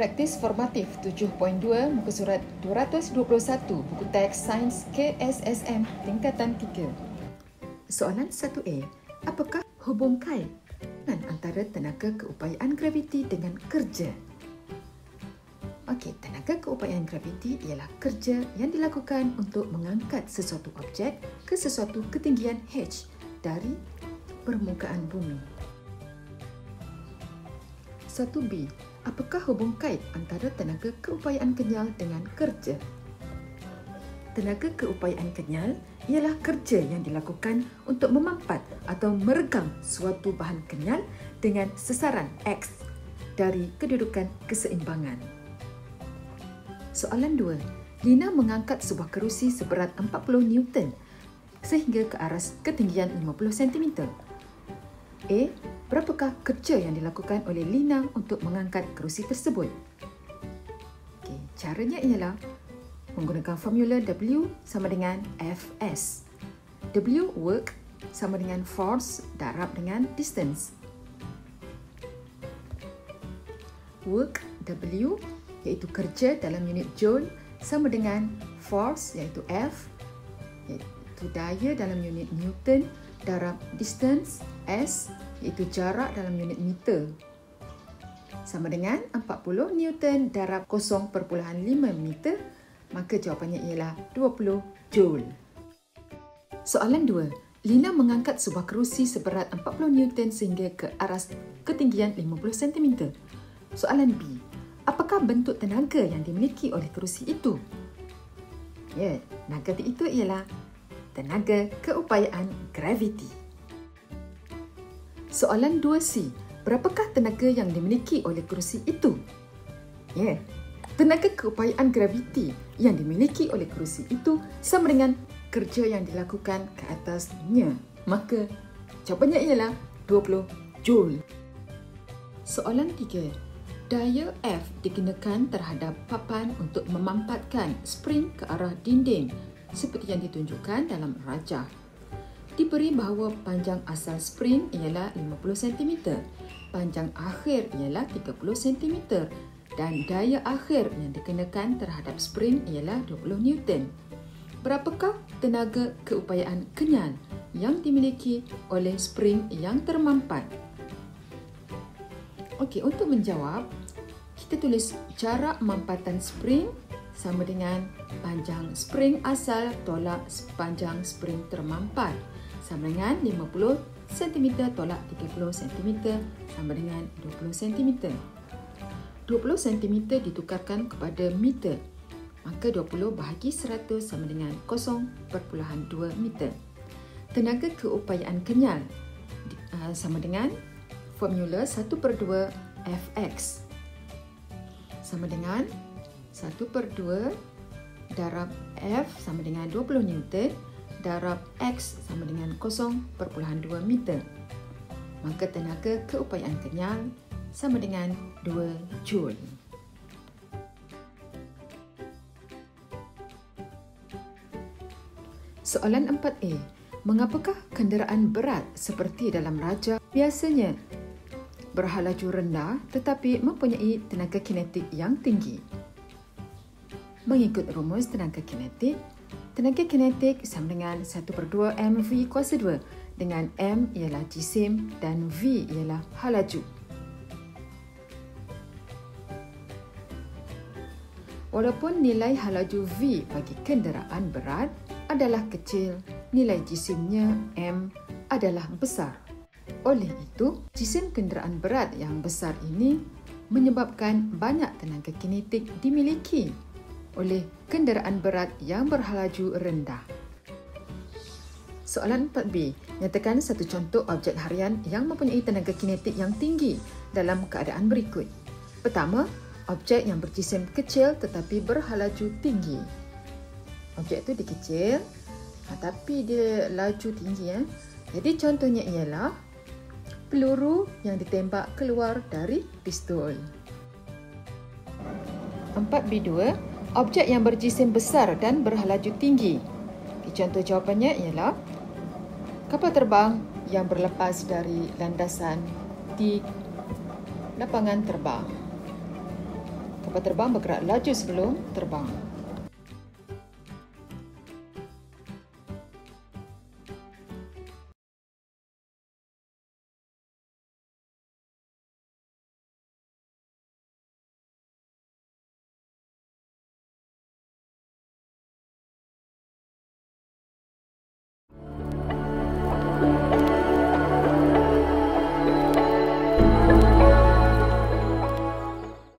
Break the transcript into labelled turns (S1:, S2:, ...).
S1: Praktis Formatif 7.2 muka surat 221 buku teks Sains KSSM tingkatan 3. Soalan 1A. Apakah hubung kait antara tenaga keupayaan graviti dengan kerja? Okey, tenaga keupayaan graviti ialah kerja yang dilakukan untuk mengangkat sesuatu objek ke sesuatu ketinggian h dari permukaan bumi. 1B. Apakah hubung kait antara tenaga keupayaan kenyal dengan kerja? Tenaga keupayaan kenyal ialah kerja yang dilakukan untuk memampat atau meregang suatu bahan kenyal dengan sesaran X dari kedudukan keseimbangan. Soalan 2. Lina mengangkat sebuah kerusi seberat 40 Newton sehingga ke aras ketinggian 50 cm. A. Berapakah kerja yang dilakukan oleh Lina untuk mengangkat kerusi tersebut? Okey, caranya ialah menggunakan formula W sama dengan Fs. W work sama dengan force darab dengan distance. Work W iaitu kerja dalam unit joule sama dengan force iaitu F iaitu daya dalam unit Newton darab distance S iaitu jarak dalam unit meter sama dengan 40 Newton darab 0.5 meter, maka jawapannya ialah 20 joule. Soalan 2. Lina mengangkat sebuah kerusi seberat 40 Newton sehingga ke aras ketinggian 50 cm. Soalan B. Apakah bentuk tenaga yang dimiliki oleh kerusi itu? Ya, tenaga itu ialah tenaga keupayaan graviti. Soalan 2C. Berapakah tenaga yang dimiliki oleh kerusi itu? Ya, tenaga keupayaan graviti yang dimiliki oleh kerusi itu sama dengan kerja yang dilakukan ke atasnya. Maka jawapannya ialah 20 joule. Soalan 3. Daya F dikenakan terhadap papan untuk memampatkan spring ke arah dinding seperti yang ditunjukkan dalam rajah. Diberi bahawa panjang asal spring ialah 50 cm, panjang akhir ialah 30 cm dan daya akhir yang dikenakan terhadap spring ialah 20 Newton. Berapakah tenaga keupayaan kenyal yang dimiliki oleh spring yang termampat? Okey, untuk menjawab, kita tulis jarak mampatan spring sama dengan panjang spring asal tolak panjang spring termampat sama dengan 50 cm tolak 30 cm sama dengan 20 cm. 20 cm ditukarkan kepada meter, maka 20 bahagi 100 sama dengan 0.2 meter. Tenaga keupayaan kenyal sama dengan formula 1/2 Fx sama dengan 1/2 darab F sama dengan 20 Newton darab X sama dengan 0.2 meter. Maka tenaga keupayaan kenyal sama dengan 2 joule. Soalan 4A. Mengapakah kenderaan berat seperti dalam rajah biasanya berhalaju rendah tetapi mempunyai tenaga kinetik yang tinggi? Mengikut rumus tenaga kinetik sama dengan 1/2 mv kuasa 2 dengan m ialah jisim dan v ialah halaju. Walaupun nilai halaju v bagi kenderaan berat adalah kecil, nilai jisimnya m adalah besar. Oleh itu, jisim kenderaan berat yang besar ini menyebabkan banyak tenaga kinetik dimiliki oleh kenderaan berat yang berhalaju rendah. Soalan 4B. Nyatakan satu contoh objek harian yang mempunyai tenaga kinetik yang tinggi dalam keadaan berikut. Pertama, objek yang berjisim kecil tetapi berhalaju tinggi. Objek itu dikecil tapi dia laju tinggi. Jadi contohnya ialah peluru yang ditembak keluar dari pistol. 4B2. Objek yang berjisim besar dan berhalaju tinggi. Contoh jawapannya ialah kapal terbang yang berlepas dari landasan di lapangan terbang. Kapal terbang bergerak laju sebelum terbang.